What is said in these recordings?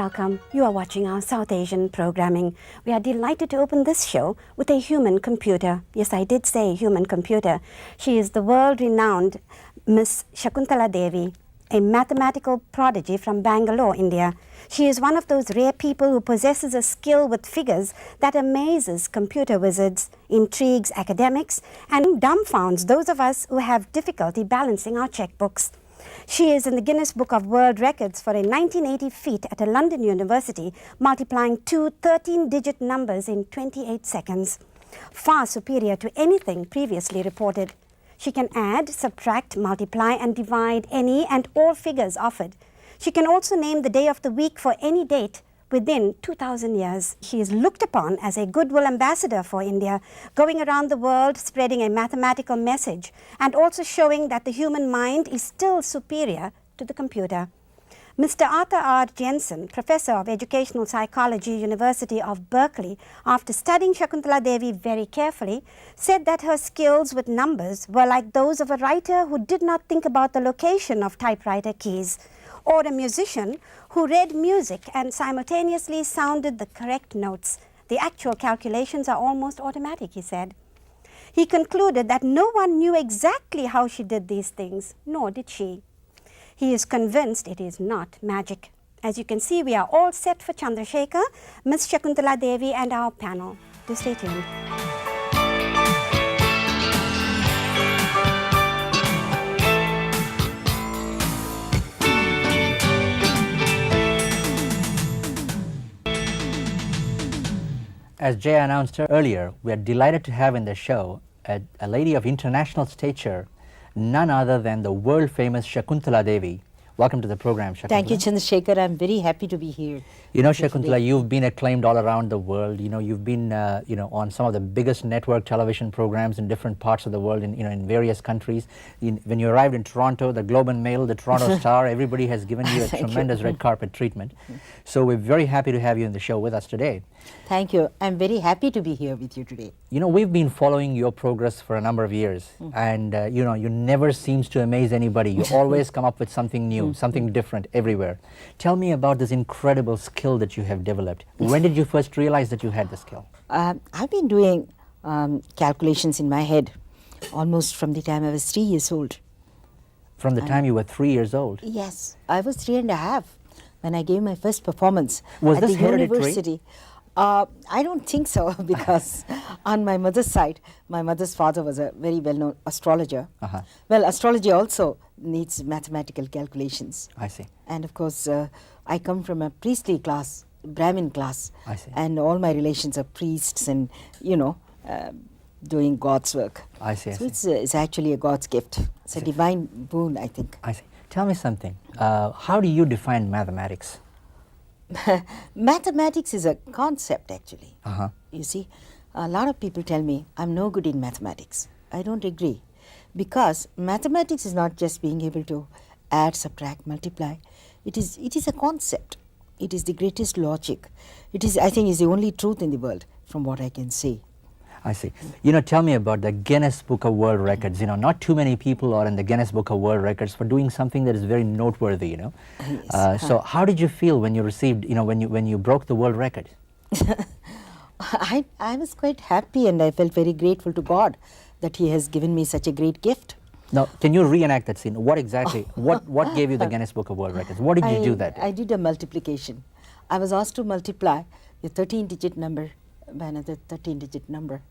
welcome. You are watching our South Asian programming. We are delighted to open this show with a human computer. Yes, I did say human computer. She is the world-renowned Miss Shakuntala Devi, a mathematical prodigy from Bangalore, India. She is one of those rare people who possesses a skill with figures that amazes computer wizards, intrigues academics, and dumbfounds those of us who have difficulty balancing our checkbooks. She is in the Guinness Book of World Records for a 1980 feat at a London university, multiplying two 13-digit numbers in 28 seconds, far superior to anything previously reported. She can add, subtract, multiply, and divide any and all figures offered. She can also name the day of the week for any date within 2,000 years. She is looked upon as a goodwill ambassador for India, going around the world spreading a mathematical message and also showing that the human mind is still superior to the computer. Mr. Arthur R. Jensen, Professor of Educational Psychology, University of Berkeley, after studying Shakuntala Devi very carefully, said that her skills with numbers were like those of a writer who did not think about the location of typewriter keys, or a musician who read music and simultaneously sounded the correct notes. The actual calculations are almost automatic, he said. He concluded that no one knew exactly how she did these things, nor did she. He is convinced it is not magic. As you can see, we are all set for Chandrasekhar, Miss Shakuntala Devi, and our panel. Do stay tuned. As Jay announced earlier, we are delighted to have in the show a lady of international stature, none other than the world-famous Shakuntala Devi. Welcome to the program, Shakuntala. Thank you, Chandrasekhar. I'm very happy to be here. You know, Shakuntala, you've been acclaimed all around the world. You know, you've been, on some of the biggest network television programs in different parts of the world, in various countries. When you arrived in Toronto, the Globe and Mail, the Toronto Star, everybody has given you a tremendous red carpet treatment. So we're very happy to have you in the show with us today. Thank you. I'm very happy to be here with you today. You know, we've been following your progress for a number of years, and you never seems to amaze anybody. You always come up with something new, something different everywhere. Tell me about this incredible skill that you have developed. When did you first realize that you had the skill? I've been doing calculations in my head almost from the time I was 3 years old. From the time you were 3 years old? Yes, I was 3.5 when I gave my first performance Was at this the hereditary? university. I don't think so, because on my mother's side, my mother's father was a very well-known astrologer. Well, astrology also needs mathematical calculations. I see. And of course, I come from a priestly class, Brahmin class. I see. And all my relations are priests and, doing God's work. I see. So it's actually a God's gift. It's a divine boon, I think. I see. Tell me something. How do you define mathematics? Mathematics is a concept, actually. You see, a lot of people tell me I'm no good in mathematics. I don't agree, because mathematics is not just being able to add, subtract, multiply. It is a concept. It is the greatest logic. It is, I think, is the only truth in the world, from what I can see. I see. Tell me about the Guinness Book of World Records. Not too many people are in the Guinness Book of World Records for doing something that is very noteworthy, Yes. So how did you feel when you received, when you broke the world record? I was quite happy, and I felt very grateful to God that He has given me such a great gift. Now, can you reenact that scene? What exactly, what gave you the Guinness Book of World Records? What did you do that day? I did a multiplication. I was asked to multiply a 13-digit number by another 13-digit number.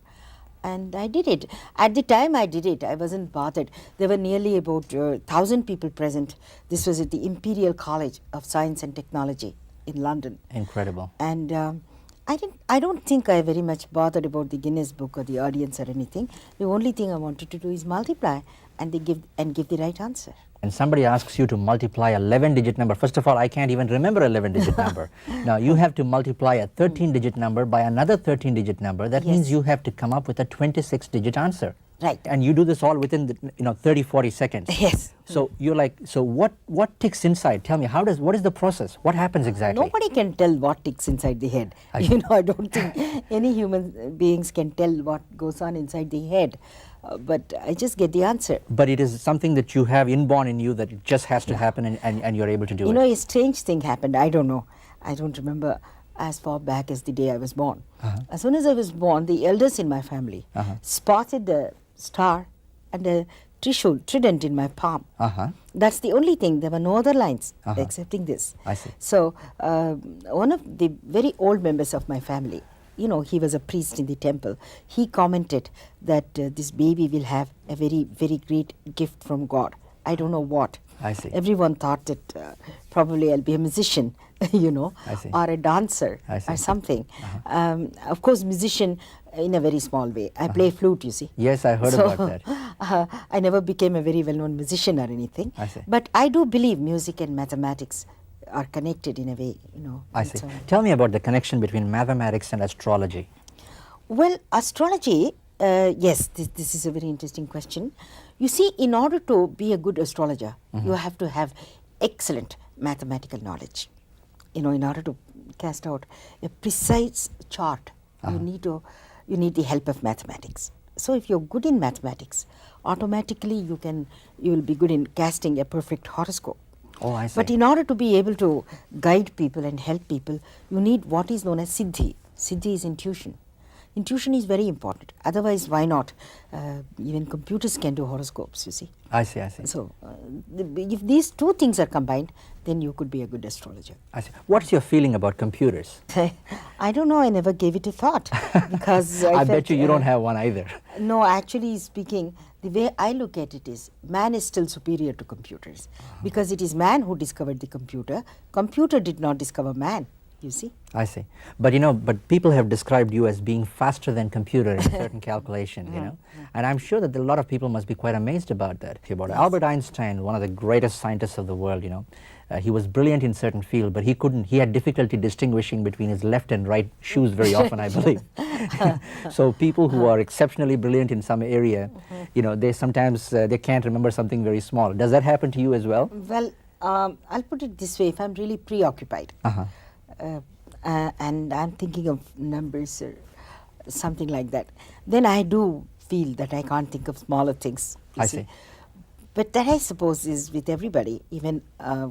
And I did it. At the time I did it, I wasn't bothered. There were nearly about 1,000 people present. This was at the Imperial College of Science and Technology in London. Incredible. And I don't think I very much bothered about the Guinness Book or the audience or anything. The only thing I wanted to do is multiply and give the right answer. And somebody asks you to multiply a 11-digit number. First of all, I can't even remember a 11-digit number. Now, you have to multiply a 13-digit number by another 13-digit number. That means you have to come up with a 26-digit answer. Right. And you do this all within 30, 40 seconds. Yes. So you're like, so what ticks inside? Tell me, what is the process? What happens exactly? Nobody can tell what ticks inside the head. I don't think any human beings can tell what goes on inside the head. But I just get the answer. But it is something that you have inborn in you, that it just has to happen, and you're able to do it. A strange thing happened. I don't know. I don't remember as far back as the day I was born. As soon as I was born, the elders in my family spotted the star and the trident in my palm. That's the only thing. There were no other lines excepting this. I see. So one of the very old members of my family, you know, he was a priest in the temple. He commented that this baby will have a very, very great gift from God. I don't know what. I see. Everyone thought that probably I'll be a musician, you know, I see. or a dancer I see. or something. Of course, musician in a very small way. I play flute, you see. Yes, I heard about that. I never became a very well-known musician or anything. I see. But I do believe music and mathematics are connected in a way, you know. I and see. so- Tell me about the connection between mathematics and astrology. Well, astrology, yes, this is a very interesting question. You see, in order to be a good astrologer, you have to have excellent mathematical knowledge. You know, in order to cast out a precise chart, you need the help of mathematics. So if you're good in mathematics, automatically you will be good in casting a perfect horoscope. Oh, I see. But in order to be able to guide people and help people, you need what is known as siddhi. Siddhi is intuition. Intuition is very important. Otherwise, why not? Even computers can do horoscopes, you see. I see, I see. So, if these two things are combined, then you could be a good astrologer. I see. What's your feeling about computers? I don't know, I never gave it a thought. Because I felt, bet you don't have one either. No, actually speaking, the way I look at it is, man is still superior to computers. Because it is man who discovered the computer. Computer did not discover man, you see. I see. But you know, but people have described you as being faster than computer in certain calculation, you know. And I'm sure that a lot of people must be quite amazed about that. About Albert Einstein, one of the greatest scientists of the world, you know. He was brilliant in certain field, but he had difficulty distinguishing between his left and right shoes very often, I believe. So people who are exceptionally brilliant in some area, you know, they sometimes they can't remember something very small. Does that happen to you as well? Well, I'll put it this way, if I'm really preoccupied, and I'm thinking of numbers or something like that, then I do feel that I can't think of smaller things. You I see. see. But that, I suppose, is with everybody, even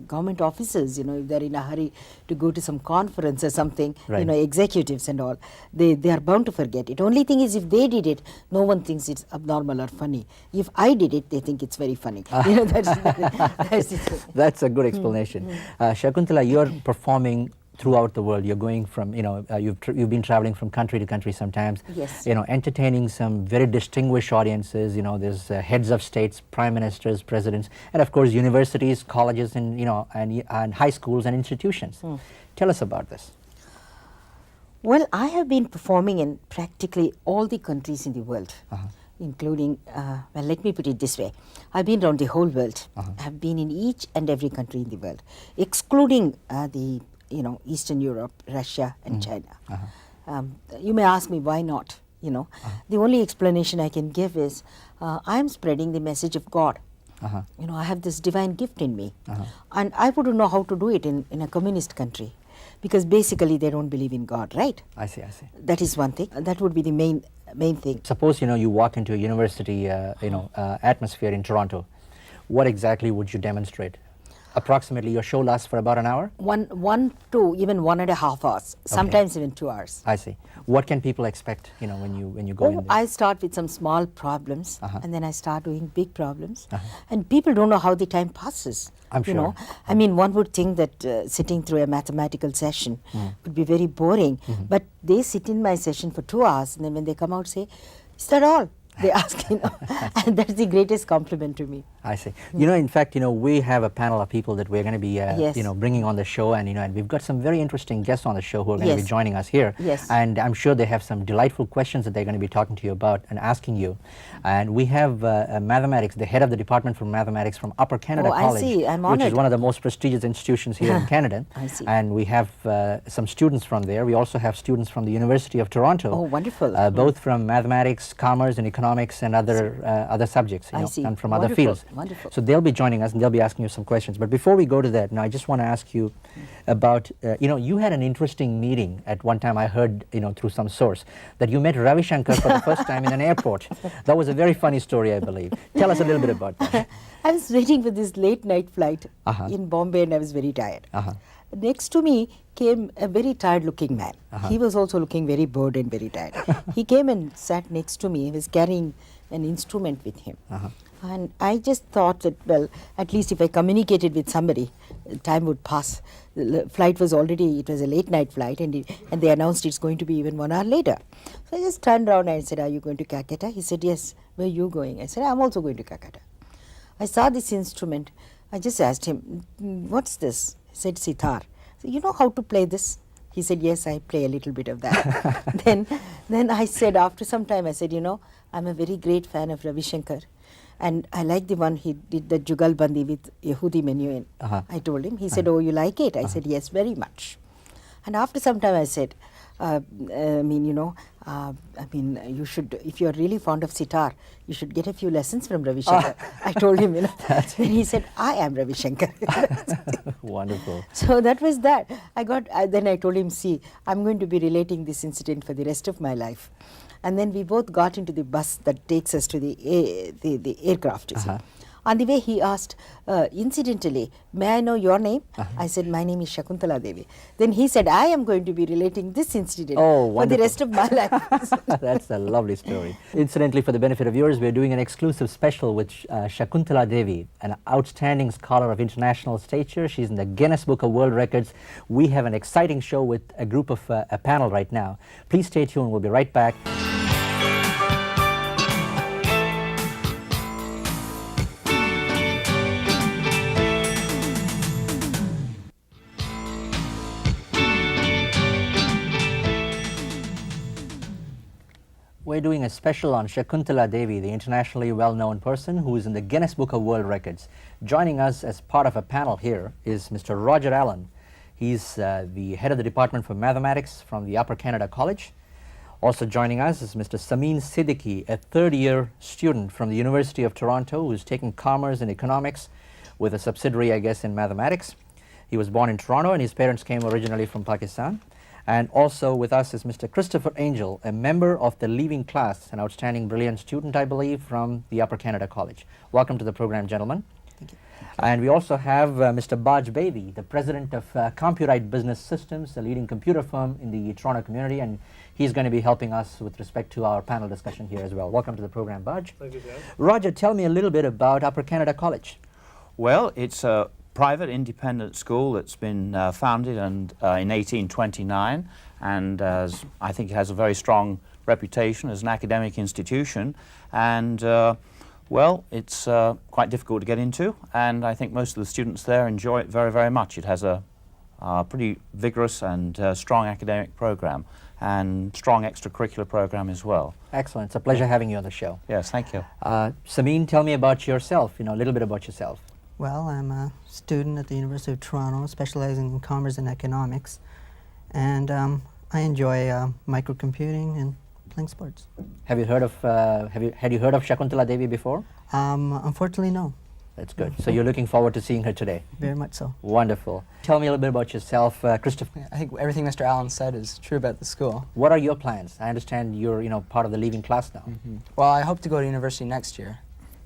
government officers, you know, if they're in a hurry to go to some conference or something, Right. you know, executives and all, they are bound to forget it. Only thing is, if they did it, no one thinks it's abnormal or funny. If I did it, they think it's very funny. You know, that's it. That's a good explanation. Shakuntala, you're performing throughout the world. You're going from, you know, you've been traveling from country to country sometimes. Yes. You know, entertaining some very distinguished audiences. You know, there's heads of states, prime ministers, presidents, and of course universities, colleges, and you know, and high schools and institutions. Tell us about this. Well, I have been performing in practically all the countries in the world, including, well, let me put it this way. I've been around the whole world. I've been in each and every country in the world, excluding the, you know, Eastern Europe, Russia, and China. You may ask me why not, you know. The only explanation I can give is I'm spreading the message of God. You know, I have this divine gift in me. And I wouldn't know how to do it in a communist country. Because basically they don't believe in God, right? I see, I see. That is one thing. That would be the main thing. Suppose, you know, you walk into a university, you know, atmosphere in Toronto. What exactly would you demonstrate? Approximately, your show lasts for about an hour? One to even 1.5 hours, sometimes even 2 hours. I see. What can people expect, you know, when you go in there? I start with some small problems, and then I start doing big problems, and people don't know how the time passes. I'm you sure. know, I mean, one would think that sitting through a mathematical session would be very boring, but they sit in my session for 2 hours, and then when they come out, say, "Is that all?" They ask, you know, and that's the greatest compliment to me. I see. You know, in fact, you know, we have a panel of people that we're going to be, Yes. you know, bringing on the show, and you know, and we've got some very interesting guests on the show who are going to be Yes. joining us here. Yes. And I'm sure they have some delightful questions that they're going to be talking to you about and asking you. And we have mathematics, the head of the department for mathematics from Upper Canada Oh, I College, see. I'm which is honored. one of the most prestigious institutions here in Canada. I see. And we have some students from there. We also have students from the University of Toronto. Oh, wonderful. Both from mathematics, commerce, and economics, and other subjects, you I know, see. and from other Wonderful, fields. wonderful. So they'll be joining us and they'll be asking you some questions. But before we go to that, now I just want to ask you about, you know, you had an interesting meeting at one time. I heard, you know, through some source that you met Ravi Shankar for the first time in an airport. That was a very funny story, I believe. Tell us a little bit about that. I was waiting for this late night flight in Bombay, and I was very tired. next to me came a very tired looking man. He was also looking very bored and very tired. He came and sat next to me. He was carrying an instrument with him. And I just thought that, well, at least if I communicated with somebody, time would pass. The flight was already, it was a late night flight, and they announced it's going to be even 1 hour later. So I just turned around and said, are you going to Calcutta? He said, yes. Where are you going? I said, I'm also going to Calcutta. I saw this instrument. I just asked him, what's this? He said, sitar. So, you know how to play this? He said, yes, I play a little bit of that. then I said, after some time, I said, you know, I'm a very great fan of Ravi Shankar. And I like the one he did, the Jugalbandi with Yehudi Menuhin. I told him. He said, oh, you like it? I said, yes, very much. And after some time I said, you should, if you're really fond of sitar, you should get a few lessons from Ravi Shankar. I told him, you know. And he said, I am Ravi Shankar. Wonderful. So that was that. Then I told him, see, I'm going to be relating this incident for the rest of my life. And then we both got into the bus that takes us to the aircraft. You see. On the way, he asked, incidentally, may I know your name? I said, my name is Shakuntala Devi. Then he said, I am going to be relating this incident for the rest of my life. That's a lovely story. Incidentally, for the benefit of viewers, we're doing an exclusive special with Shakuntala Devi, an outstanding scholar of international stature. She's in the Guinness Book of World Records. We have an exciting show with a group of a panel right now. Please stay tuned. We'll be right back. We're doing a special on Shakuntala Devi, the internationally well-known person who is in the Guinness Book of World Records. Joining us as part of a panel here is Mr. Roger Allen. He's the head of the Department for Mathematics from the Upper Canada College. Also joining us is Mr. Samin Siddiqui, a third-year student from the University of Toronto who's taking Commerce and Economics with a subsidiary, I guess, in Mathematics. He was born in Toronto and his parents came originally from Pakistan. And also with us is Mr. Christopher Angel, a member of the leaving class, an outstanding, brilliant student, I believe, from the Upper Canada College. Welcome to the program, gentlemen. Thank you. And we also have Mr. Baj Bedi, the president of Computerite Business Systems, a leading computer firm in the Toronto community, and he's going to be helping us with respect to our panel discussion here as well. Welcome to the program, Baj. Thank you, Jack. Roger, tell me a little bit about Upper Canada College. Well, it's a private independent school that's been founded in 1829, and I think it has a very strong reputation as an academic institution, and well, it's quite difficult to get into, and I think most of the students there enjoy it very, very much. It has a pretty vigorous and strong academic program and strong extracurricular program as well. Excellent. It's a pleasure having you on the show. Yes, thank you. Samin, tell me about yourself, a little bit about yourself. Well, I'm a student at the University of Toronto, specializing in commerce and economics, and I enjoy microcomputing and playing sports. Have you heard of had you heard of Shakuntala Devi before? Unfortunately, no. That's good. So you're looking forward to seeing her today. Very much so. Wonderful. Tell me a little bit about yourself, Christopher. I think everything Mr. Allen said is true about the school. What are your plans? I understand you're part of the leaving class now. Well, I hope to go to university next year.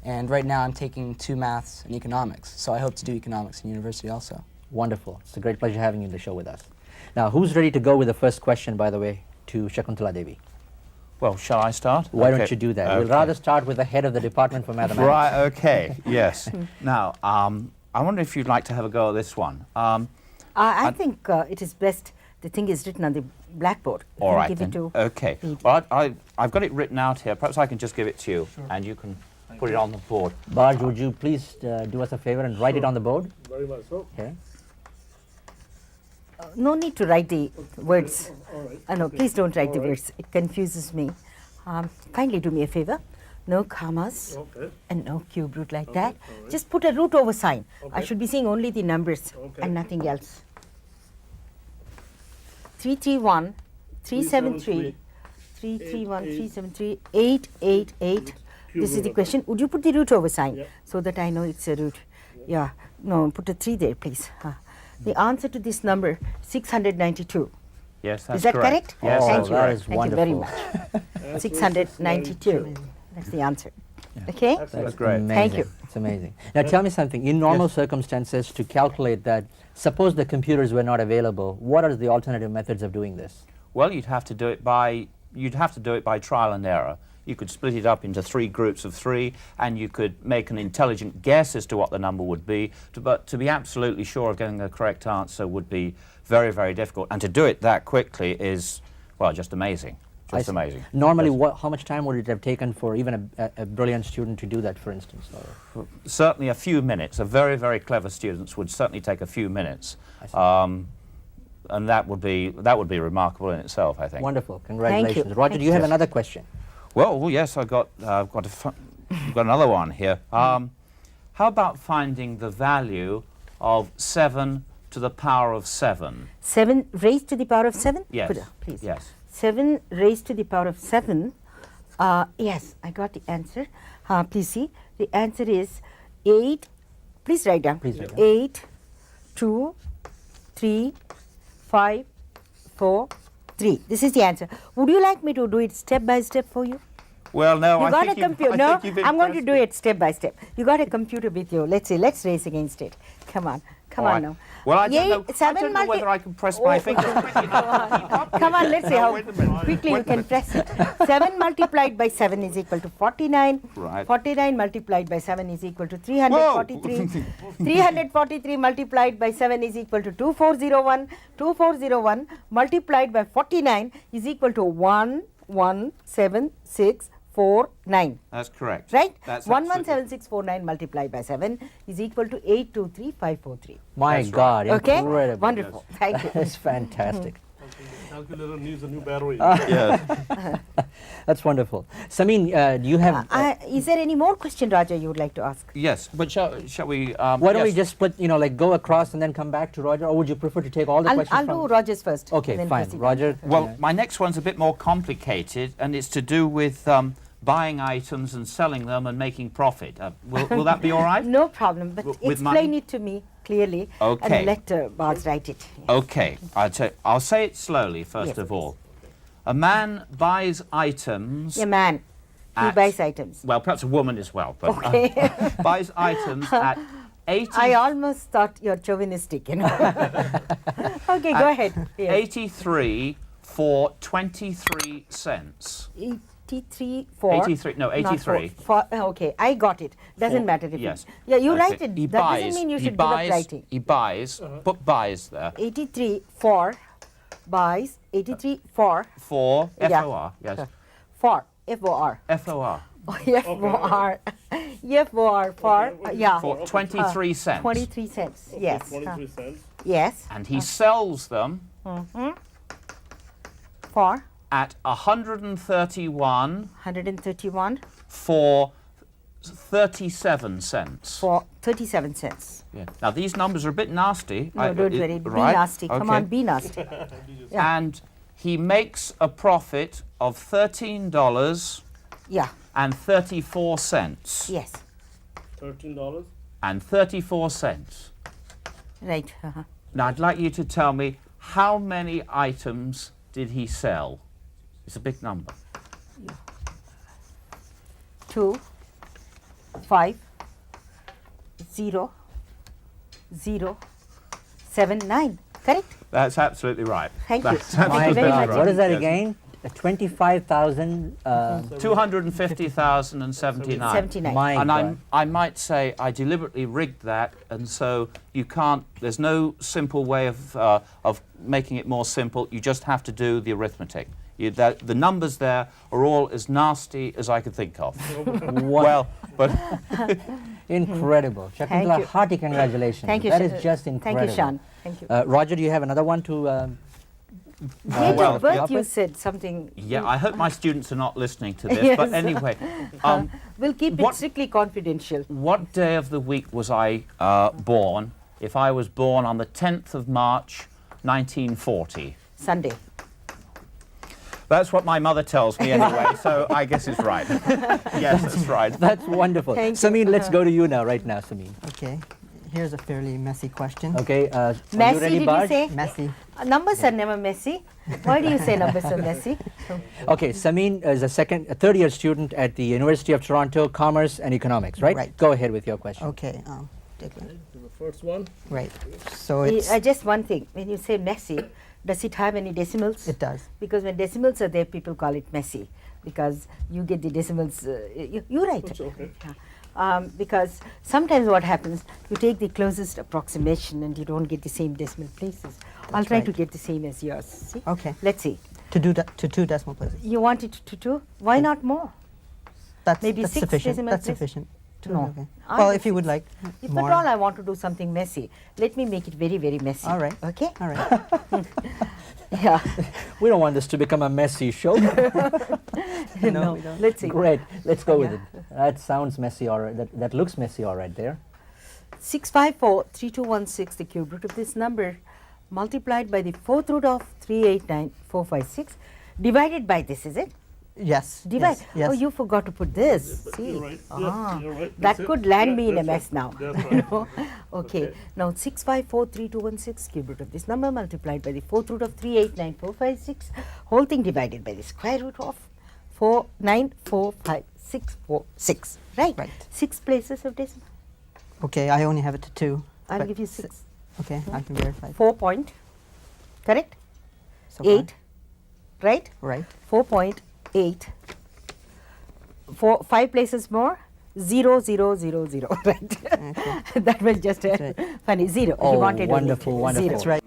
And right now I'm taking 2 maths and economics, so I hope to do economics in university also. Wonderful. It's a great pleasure having you in the show with us. Now, who's ready to go with the first question, by the way, to Shakuntala Devi? Well, shall I start? Why don't you do that? We'll rather start with the head of the Department for Mathematics. Right, okay, yes. Now, I wonder if you'd like to have a go at this one. I think it is best the thing is written on the blackboard. You all can right, give then. it to Okay. read. Well, I've got it written out here. Perhaps I can just give it to you, and you can put it on the board. Baj, would you please do us a favor and write it on the board? Very much so. Okay. No need to write the words. All right. No, please don't write the words. It confuses me. Kindly do me a favor. No commas and no cube root like that. Just put a root over sign. I should be seeing only the numbers and nothing else. 331, 373, 331, 373, 888. This is the question. Would you put the root over sign so that I know it's a root? Yeah. No, put a 3 there, please. The answer to this number, 692. Yes, that's Is that correct? Yes, Oh, Thank you. that is Thank you very wonderful. much. 692. That's the answer. Okay? That's great. Amazing. Thank you. It's amazing. Now tell me something. In normal circumstances, to calculate that, suppose the computers were not available, what are the alternative methods of doing this? Well, you'd have to do it by trial and error. You could split it up into 3 groups of 3, and you could make an intelligent guess as to what the number would be. But to be absolutely sure of getting the correct answer would be very, very difficult. And to do it that quickly is, well, just amazing. Just amazing. Normally, Yes. how much time would it have taken for even a brilliant student to do that, for instance? Certainly a few minutes. A very, very clever students would certainly take a few minutes. And that would be remarkable in itself, I think. Wonderful. Congratulations. Roger, Thank do you have another question? Well, yes, I've got another one here. How about finding the value of 7 to the power of 7? 7 raised to the power of 7? Yes. Please. Yes. 7 raised to the power of 7. Yes, I got the answer. Please see. The answer is 8. Please write down. Please write down. 8, 2, 3, 5, 4, 3. This is the answer. Would you like me to do it step by step for you? Well, no, You I got think a computer. I No, think you've I'm going to impressed do me. it step by step. You got a computer with you. Let's see. Let's race against it. Come on. Come All on right. now. Well, I don't Yay, know. I 7 don't know multi- whether I can press my fingers quickly enough to keep up. Come on, let's see how Wait a minute. quickly you can press it. 7 multiplied by 7 is equal to 49. Right. 49 multiplied by 7 is equal to 343. 343 multiplied by 7 is equal to 2401. 2401 multiplied by 49 is equal to 117,649. That's correct. Right? That's 117,649 multiplied by 7 is equal to 823,543. My That's right. God, Okay? incredible. Wonderful. Thank you. That's fantastic. Calculator needs a new battery. Yes. That's wonderful. Samin, do you have... Is there any more question, Raja, you would like to ask? Yes, but shall we... why don't we yes. just split, like go across and then come back to Roger, or would you prefer to take all the questions I'll from... do Rogers first. Okay, then fine. proceed. Roger? Well, my next one's a bit more complicated, and it's to do with buying items and selling them and making profit. Will that be all right? No problem, but With explain money? it to me clearly Okay. and let Baz write it. Okay, I'll say it slowly first Yes, of please. all. A man buys items... A man, he At- buys items. Well, perhaps a woman as well, but Okay. buys items at 80... I almost thought you're chauvinistic, Okay, go ahead. Yes. 83 for 23 cents. 83 for... 83, no, not 83. Okay, I got it. Doesn't For- matter if yes. Yeah, you Okay. write it. He That buys, doesn't mean you he should give up buys, writing. He buys, put buys there, 83 for buys, 83 for, for, Yeah. F-O-R, yes, for, F-O-R. F-O-R, F-O-R. F-O-R for, yeah. for 23 cents. 23 cents, yes. 23 cents. Yes, And he sells them for at 131 131 for 37 cents. for 37 cents. Yeah. Now, these numbers are a bit nasty. No, don't worry. Be right? nasty. Come Okay. on, be nasty. Yeah. And he makes a profit of $13 Yeah, and 34 cents. yes, $13. And 34 cents. right. Now, I'd like you to tell me how many items did he sell? It's a big number. 2, 5, 0, 0, 7, 9. Correct? That's absolutely right. Thank you. That's Thank My you very God, much. what is that Yes. again? 25,000... 250,079. 79. My And God. I might say I deliberately rigged that, and so you can't. There's no simple way of making it more simple. You just have to do the arithmetic. The numbers there are all as nasty as I could think of. Well, but Incredible. Thank Shakuntala, you. hearty congratulations. Thank you, That Sha- is just incredible. Thank you, Sean. Thank you. Roger, do you have another one to... Date well, of birth, yeah. you said something. yeah, I hope my students are not listening to this. Yes. But anyway, We'll keep what- it strictly confidential. what day of the week was I born? If I was born on the 10th of March, 1940. Sunday. That's what my mother tells me anyway, so I guess it's right. Yes, that's right. That's wonderful. Thank you. Samin, let's go to you now, right now, Samin. Okay. Here's a fairly messy question. Okay, are you Messy, ready, did you Baj? say? Messy. Numbers are never messy. Why do you say numbers are messy? Okay, Samin is a third-year student at the University of Toronto, Commerce and Economics, right? Right. Go ahead with your question. Okay. Take it. The first one. Right. So it's Just one thing. When you say messy, does it have any decimals? it does. Because when decimals are there, people call it messy because you get the decimals. You write That's it. okay. Because sometimes what happens, you take the closest approximation and you don't get the same decimal places. I'll try right. to get the same as yours. See? Okay. Let's see. To do that to 2 decimal places. You want it to 2? Why not more? That's Maybe that's 6 sufficient. decimal That's places? sufficient. No. Okay. I Well, think if you would 6. like If more. at all I want to do something messy, let me make it very, very messy. All right. Okay? All right. Yeah. We don't want this to become a messy show. No. Let's see. Great, let's go with it. That sounds messy, all right. That looks messy, all right there. 6543216, the cube root of this number, multiplied by the 4th root of 389456, divided by this, is it? Yes. Divide. Yes. Yes. Oh, you forgot to put this. See? You're right. Ah, You're right. that That's it. could land Yeah, me in a that's mess now. That's You right. know? Okay. Okay. Now 6543216, cube root of this number, multiplied by the 4th root of 389456, whole thing divided by the square root of 4945646. Right? Right. 6 places of decimal. Okay. I only have it to 2. I'll but give you si- 6. Okay. I can verify. 4 point. Correct? So far. 8. Right? Right. 4.8. 5 places more. 0, 0, 0, 0. Right? Okay. That was just That's a right. funny 0. Oh, He wanted only wonderful, wonderful. 0. That's right.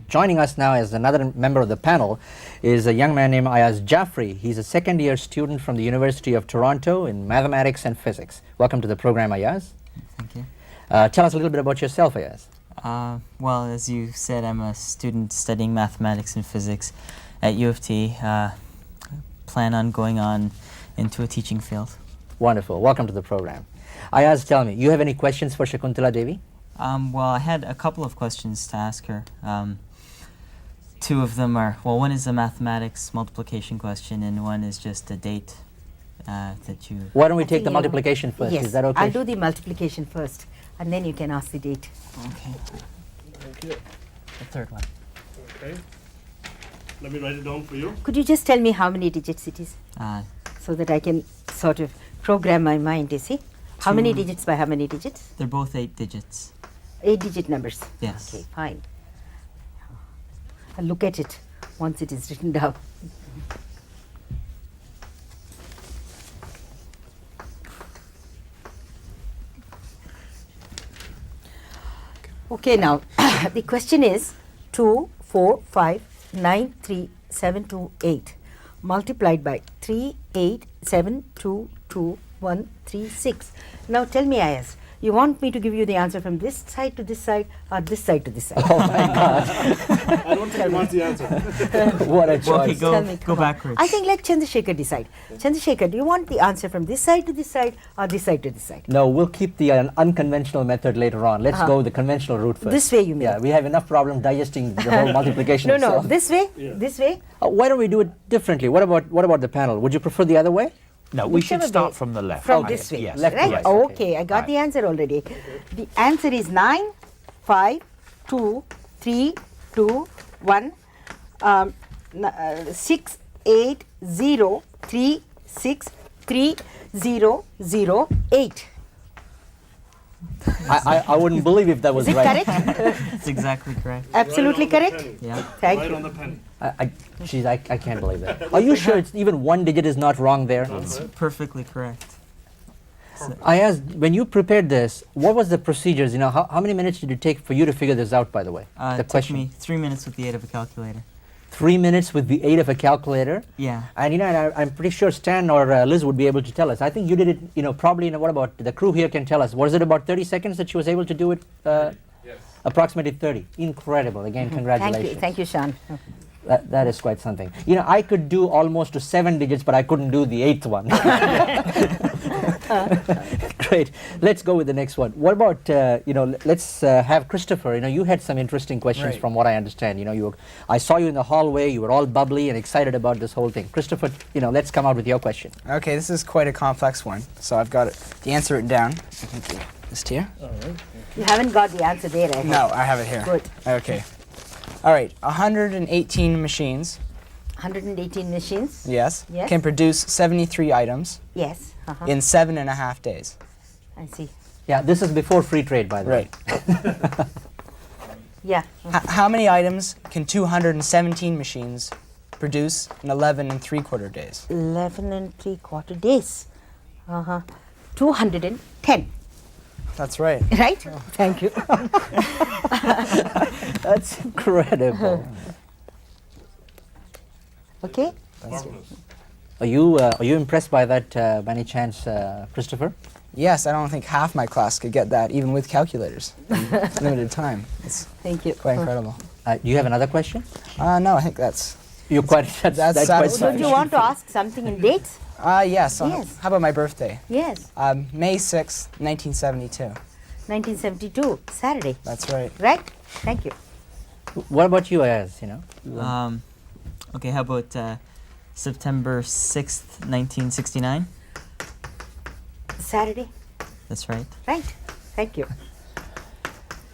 Joining us now as another member of the panel is a young man named Ayaz Jaffrey. He's a second-year student from the University of Toronto in mathematics and physics. Welcome to the program, Ayaz. Thank you. Tell us a little bit about yourself, Ayaz. Well, as you said, I'm a student studying mathematics and physics at U of T. Plan on going on into a teaching field. Wonderful. Welcome to the program. Ayaz, tell me, you have any questions for Shakuntala Devi? Well, I had a couple of questions to ask her. 2 of them are, well, one is a mathematics multiplication question, and one is just a date that you... Why don't we I take think the you- multiplication first? Yes. Is that okay? I'll do the multiplication first, and then you can ask the date. Okay. Thank you. The third one. Okay. Let me write it down for you. Could you just tell me how many digits it is, so that I can sort of program my mind, you see? How many 2. digits by how many digits? They're both 8 digits. 8-digit numbers. Yes. Okay, fine. I'll look at it once it is written down. Okay, now the question is 2, 4, 5, 9, 3, 7, 2, 8 multiplied by 3, 8, 7, 2, 2, 1, 3, 6. Now tell me, Ayaz, you want me to give you the answer from this side to this side or this side to this side? Oh my God. I don't think I want the answer. What a Well, okay, choice. go, Tell me, go come on. backwards. I think let Chandrasekhar decide. Chandrasekhar, do you want the answer from this side to this side or this side to this side? No, we'll keep the unconventional method later on. Let's go the conventional route first. This way you mean? Yeah, we have enough problem digesting the whole multiplication No, no, itself. this way, Yeah. this way. Why don't we do it differently? What about the panel? Would you prefer the other way? No, we should Whichever start way. from the left. From I this think. way, Yes. Left to right? right. Okay, I got Right. the answer already. The answer is 9, 5, 2, 3, 2, 1, 6, 8, 0, 3, 6, 3, 0, 0, 8. I wouldn't believe if that was Is it right. correct? That's exactly correct. Absolutely Right on the correct? penny. Yeah. Thank Right you. on the penny. I can't believe that. Are you sure it's even one digit is not wrong there? It's perfectly correct. I asked, when you prepared this, what was the procedures? You know, how many minutes did it take for you to figure this out, by the way? The It took me 3 minutes with the aid of a calculator. 3 minutes with the aid of a calculator. Yeah. And you know, and I'm pretty sure Stan or Liz would be able to tell us. I think you did it, you know, probably, what about the crew here can tell us. Was it about 30 seconds that she was able to do it? Yes. Approximately 30. Incredible. Again, congratulations. Thank you, Sean. That is quite something. You know, I could do almost to 7 digits, but I couldn't do the 8th one. Great. Let's go with the next one. What about, let's have Christopher. You had some interesting questions Right. from what I understand. I saw you in the hallway. You were all bubbly and excited about this whole thing. Christopher, let's come out with your question. Okay, this is quite a complex one, so I've got the answer written down. I think just here. You haven't got the answer there, I hope. No, I have it here. Good. Okay. All right, 118 machines, 118 machines? yes, Yes. can produce 73 items Yes. Uh-huh. in 7.5 days. I see. Yeah, this is before free trade, by the way. Right. Yeah. How many items can 217 machines produce in 11.75 days? 11.75 days. Uh-huh. 210. That's right. Right? Thank you. That's incredible. Okay? Are you impressed by that by any chance, Christopher? Yes, I don't think half my class could get that, even with calculators. in limited time. It's Thank you. quite incredible. Do you have another question? No, I think that's. You're quite. That's quite satisfying. Don't you want to ask something in dates? Yes. Yes. How about my birthday? Yes. May 6th, 1972. 1972, Saturday. That's right. Right? Thank you. What about you, Ayaz? Okay, how about September 6th, 1969? Saturday. That's right. Right? Thank you.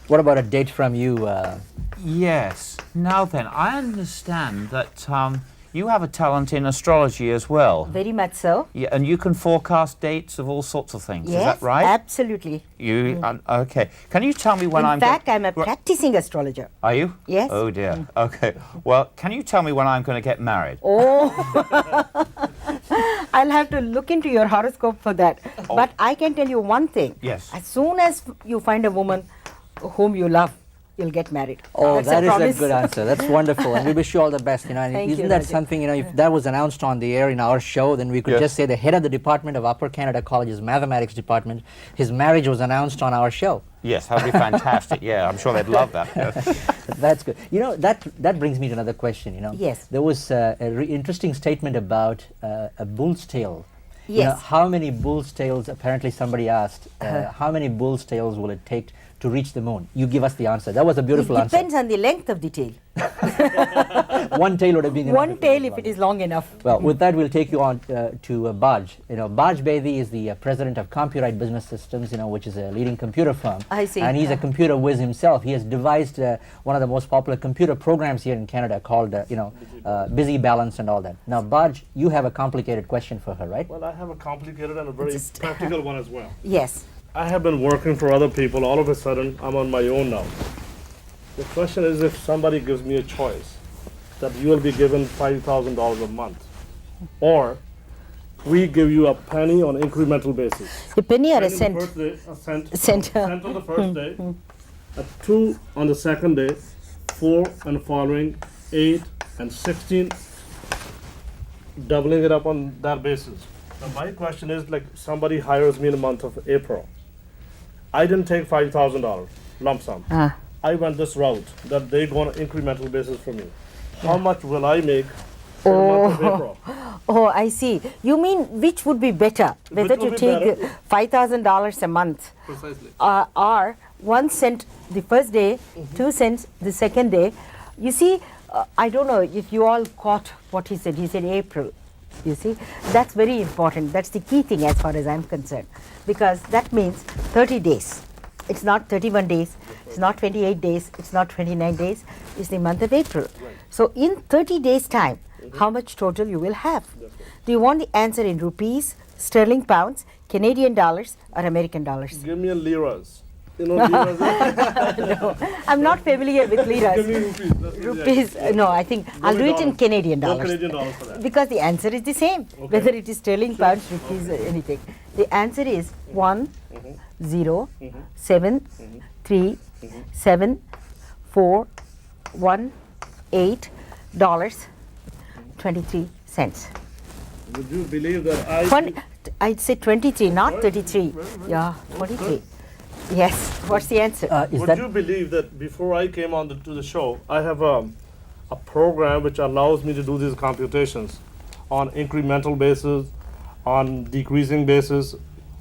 What about a date from you? Yes. Now then, I understand that you have a talent in astrology as well. Very much so. Yeah, and you can forecast dates of all sorts of things. Yes, Is that right? absolutely. You okay? Can you tell me when In I'm? fact, I'm a Well, practicing astrologer. Are you? Yes. Oh dear. Okay. Well, can you tell me when I'm going to get married? Oh, I'll have to look into your horoscope for that. Oh. But I can tell you one thing. Yes. As soon as you find a woman whom you love, you'll get married. Oh, That's that a is promise. a good answer. That's wonderful, and we wish you all the best. And Thank isn't you, that Raja. something? If that was announced on the air in our show, then we could Yes. just say the head of the department of Upper Canada College's mathematics department, his marriage was announced on our show. Yes, that'd be fantastic. Yeah, I'm sure they'd love that. Yes. That's good. That brings me to another question. Yes. There was interesting statement about a bull's tail. Yes. How many bull's tails? Apparently, somebody asked, how many bull's tails will it take to reach the moon? You give us the answer. That was a beautiful It answer. depends on the length of the tail. One tail would have been enough One if it tail was if it long. is long enough. Well, with that, we'll take you on to Baj. Baj Bedi is the president of Computerite Business Systems, which is a leading computer firm. I see. And he's a computer whiz himself. He has devised one of the most popular computer programs here in Canada called, Busy Balance and all that. Now, Baj, you have a complicated question for her, right? Well, I have a complicated and a very practical one as well. Yes. I have been working for other people. All of a sudden, I'm on my own now. The question is, if somebody gives me a choice that you will be given $5,000 a month, or we give you a penny on incremental basis. A penny or Penny a on cent? the first day, a cent. Cent. Cent on the first day, a 2 on the second day, 4 and following, 8 and 16, doubling it up on that basis. Now my question is, like, somebody hires me in the month of April. I didn't take $5,000 lump sum. Ah. I went this route that they go on an incremental basis for me. How much will I make for the month of April? Oh, I see. You mean which would be better? Whether would to be take better? $5,000 a month Precisely. or 1 cent the first day, 2 cents the second day. You see, I don't know if you all caught what he said. He said April. You see, that's very important. That's the key thing as far as I'm concerned, because that means 30 days. It's not 31 days, it's not 28 days, it's not 29 days, it's the month of April. So in 30 days time, how much total you will have? Do you want the answer in rupees, sterling pounds, Canadian dollars or American dollars? Give me a liras. You know liras? No, I'm not familiar with Give me liras. rupees. That's what Rupees, no, I think I'll do it in dollars. Canadian No dollars. Canadian dollars for that. Because the answer is the same, whether it is sterling, pounds, rupees, or anything. The answer is 1, 0, 7, 3, 7, 4, 1, 8 dollars, 23 cents. Would you believe that I'd say 23, not 33. Yeah, 23. Yes. What's the answer? Is Would that you believe that before I came on to the show, I have a program which allows me to do these computations on incremental basis, on decreasing basis.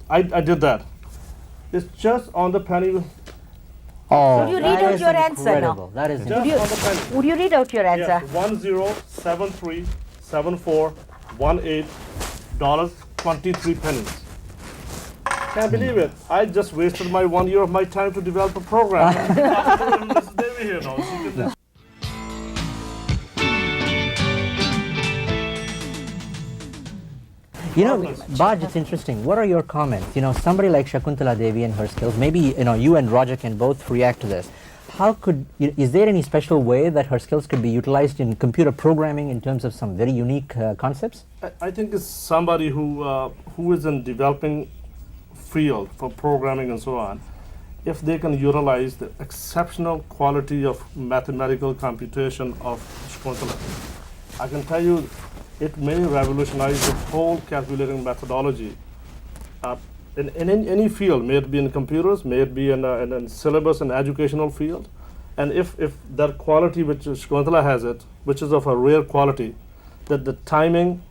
I did that It's just on the penny. Oh, Would you read that out is your answer now? incredible. That is Just incredible. on the penny. Would you read out your answer? Yes, $10737418.23. Can't believe it. I just wasted my 1 year of my time to develop a program. Mrs. Devi here now. She did that. You know, Marvelous. Baj, it's interesting. What are your comments? You know, somebody like Shakuntala Devi and her skills, maybe, you know, you and Roger can both react to this. How could, is there any special way that her skills could be utilized in computer programming in terms of some very unique concepts? I think it's somebody who is in developing field for programming and so on. If they can utilize the exceptional quality of mathematical computation of Shakuntala, I can tell you it may revolutionize the whole calculating methodology in any field, may it be in computers, may it be in syllabus and educational field. And if that quality which Shakuntala has it, which is of a rare quality, that the timing,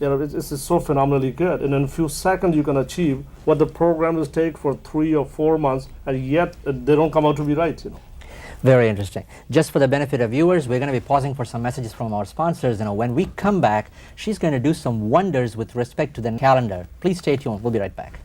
you know, it's so phenomenally good. And in a few seconds you can achieve what the programs take for 3 or 4 months, and yet they don't come out to be right, you know. Very interesting. Just for the benefit of viewers, we're going to be pausing for some messages from our sponsors. You know, when we come back, she's going to do some wonders with respect to the calendar. Please stay tuned. We'll be right back.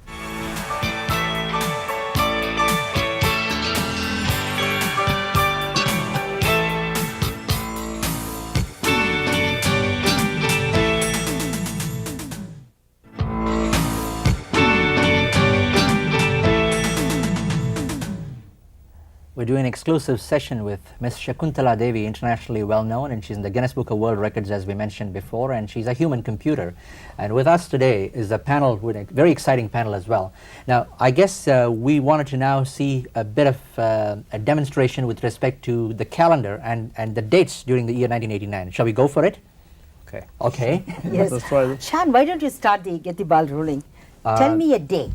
We're doing an exclusive session with Miss Shakuntala Devi, internationally well known, and she's in the Guinness Book of World Records, as we mentioned before, and she's a human computer. And with us today is a panel, with a very exciting panel as well. Now, I guess we wanted to now see a bit of a demonstration with respect to the calendar and the dates during the year 1989. Shall we go for it? Okay. Okay. Yes. Let's try it. Shan, why don't you get the ball rolling? Tell me a day.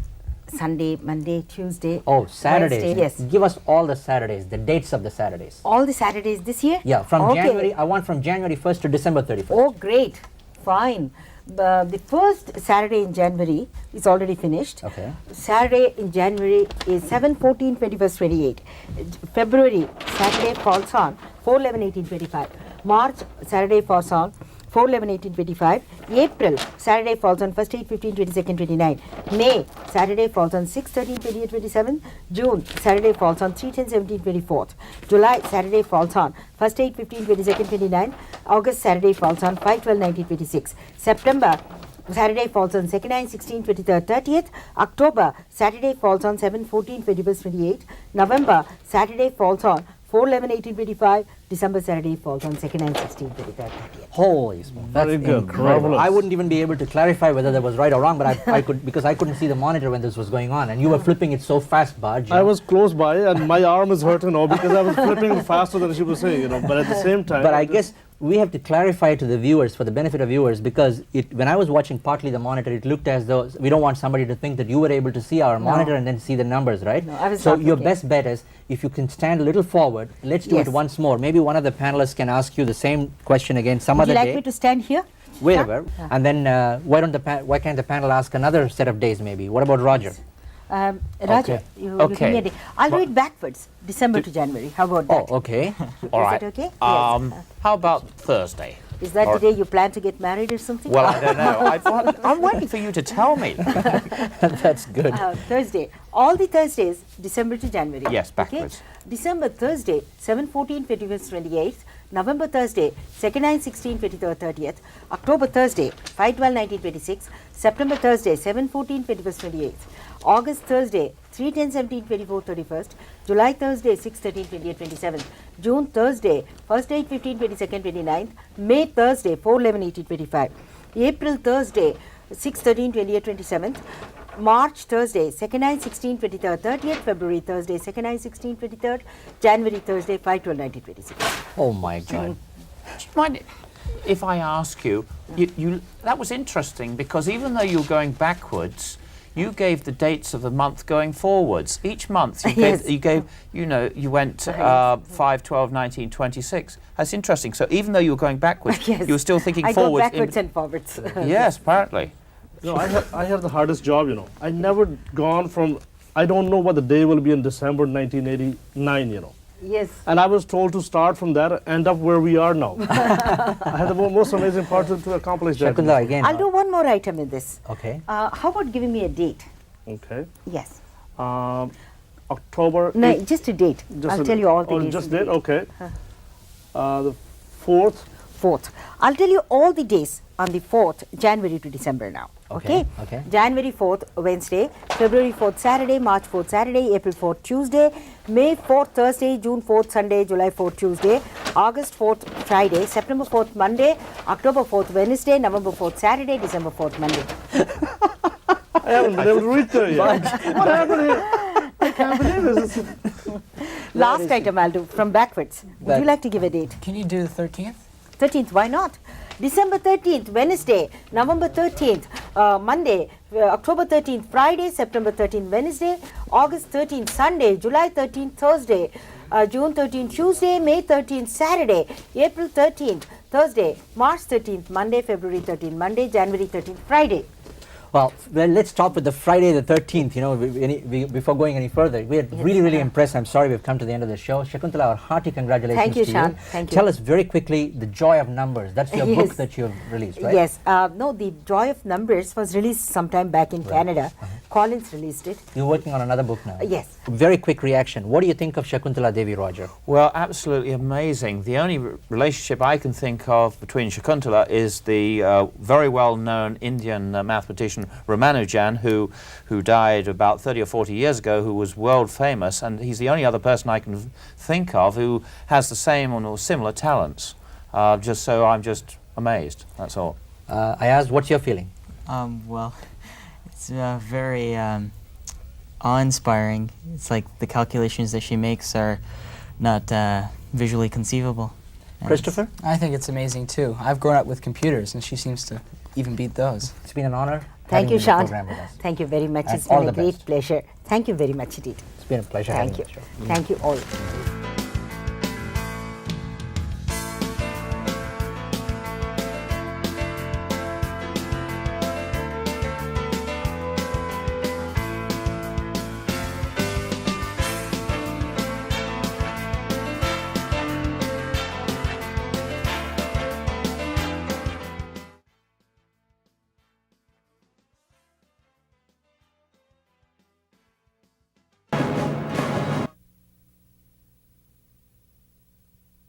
Sunday, Monday, Tuesday. Oh, Saturdays. Wednesday, yes. Give us all the Saturdays, the dates of the Saturdays. All the Saturdays this year? Yeah, from Okay. January, I want from January 1st to December 31st. Oh, great. Fine. The first Saturday in January is already finished. Okay. Saturday in January is 7, 14, 21st, 28. February, Saturday falls on 4, 11, 18, 25. March, Saturday falls on 4, 11, 18, 25. April, Saturday falls on 1st, 8, 15, 22nd, 29. May, Saturday falls on 6, 13, 28, 27. June, Saturday falls on 3, 10, 17, 24. July, Saturday falls on 1st, 8, 15, 22nd, 29. August, Saturday falls on 5, 12, 19, 26. September, Saturday falls on 2nd, 9, 16, 23rd, 30th. October, Saturday falls on 7, 14, 21st, 28. November, Saturday falls on 4, 11, 18, 25. December, Saturday falls on 2nd, 9, 16, 23rd, 30th. Holy smoke, that's Very good, incredible. marvelous. I wouldn't even be able to clarify whether that was right or wrong, but I could, because I couldn't see the monitor when this was going on, and you were flipping it so fast, Baj. you I know. was close by, and my arm is hurting now because I was flipping faster than she was saying, you know. But at the same time, But I guess we have to clarify to the viewers, for the benefit of viewers, because when I was watching partly the monitor, it looked as though we don't want somebody to think that you were able to see our monitor and then see the numbers, right? No, I was so not your looking. best bet is, if you can stand a little forward, let's do Yes. it once more. Maybe one of the panelists can ask you the same question again some Would other you like day. me to stand here? Wherever, and then why can't the panel ask another set of days maybe? What about Roger? Roger, Okay. you give me Okay. a day. I'll do it backwards, December to January. How about that? Oh, okay. All Is right. that okay? How about Thursday? Is that or- the day you plan to get married or something? Well, I don't know. I'm waiting for you to tell me. That's good. Thursday. All the Thursdays, December to January. Yes, Okay? backwards. December Thursday, 7, 14, 21st, 28th. November Thursday, 2nd, 9, 16, 23rd, 30th. October Thursday, 5, 12, 19, 26. September Thursday, 7, 14, 21st, 28th. August Thursday, 3, 10, 17, 24, 31st. July Thursday, 6, 13, 28, 27th. June Thursday, 1st, 8, 15, 22nd, 29th. May Thursday, 4, 11, 18, 25. April Thursday, 6, 13, 28, 27th. March Thursday, 2nd, 9, 16, 23rd, 30th. February Thursday, 2nd, 9, 16, 23rd. January Thursday, 5, 12, 19, 26. Oh my God. Do you mind if I ask you, that was interesting because even though you were going backwards, you gave the dates of the month going forwards. Each month Yes. you went 5, 12, 19, 26. That's interesting. So even though you were going backwards, Yes. you were still thinking I go forwards. backwards and forwards. Yes, apparently. I have the hardest job, you know. I never gone from I don't know what the day will be in December 1989, you know. Yes. And I was told to start from that and end up where we are now. I had the most amazing part to accomplish that. Shakuntala, again. I'll do one more item in this. Okay. How about giving me a date? Okay. Yes. October. No, 8th, just a date. I'll tell you all the days. Just in the date, week. okay. The 4th. 4th. I'll tell you all the days on the 4th, January to December now. Okay, okay. January 4th, Wednesday, February 4th, Saturday, March 4th, Saturday, April 4th, Tuesday, May 4th, Thursday, June 4th, Sunday, July 4th, Tuesday, August 4th, Friday, September 4th, Monday, October 4th, Wednesday, November 4th, Saturday, December 4th, Monday. I haven't been able to read there yet. What happened here? I can't believe this. Last item I'll do from backwards. Would you like to give a date? Can you do the 13th? 13th, why not? December 13th, Wednesday, November 13th, Monday, October 13th, Friday, September 13th, Wednesday, August 13th, Sunday, July 13th, Thursday, June 13th, Tuesday, May 13th, Saturday, April 13th, Thursday, March 13th, Monday, February 13th, Monday, January 13th, Friday. Well, let's stop with the Friday the 13th, you know, before going any further. We are really impressed. I'm sorry we've come to the end of the show. Shakuntala, our hearty congratulations Thank you, to Shan. you. Thank you. Tell us very quickly, The Joy of Numbers. That's your book that you have released, right? Yes. No, The Joy of Numbers was released sometime back in Canada. Collins released it. You're working on another book now. Yes. Very quick reaction. What do you think of Shakuntala Devi, Roger? Well, absolutely amazing. The only relationship I can think of between Shakuntala is the very well-known Indian mathematician Ramanujan, who died about 30 or 40 years ago, who was world famous, and he's the only other person I can think of who has the same or similar talents. I'm just amazed, that's all. Ayaz, what's your feeling? Well, it's very awe-inspiring. It's like the calculations that she makes are not visually conceivable. And Christopher? I think it's amazing too. I've grown up with computers and she seems to even beat those. It's been an honor. Thank you, having Sean. on the program with us. Thank you very much. And It's all been a the great best. pleasure. Thank you very much indeed. It's been a pleasure Thank having you. you on the show. Thank you all.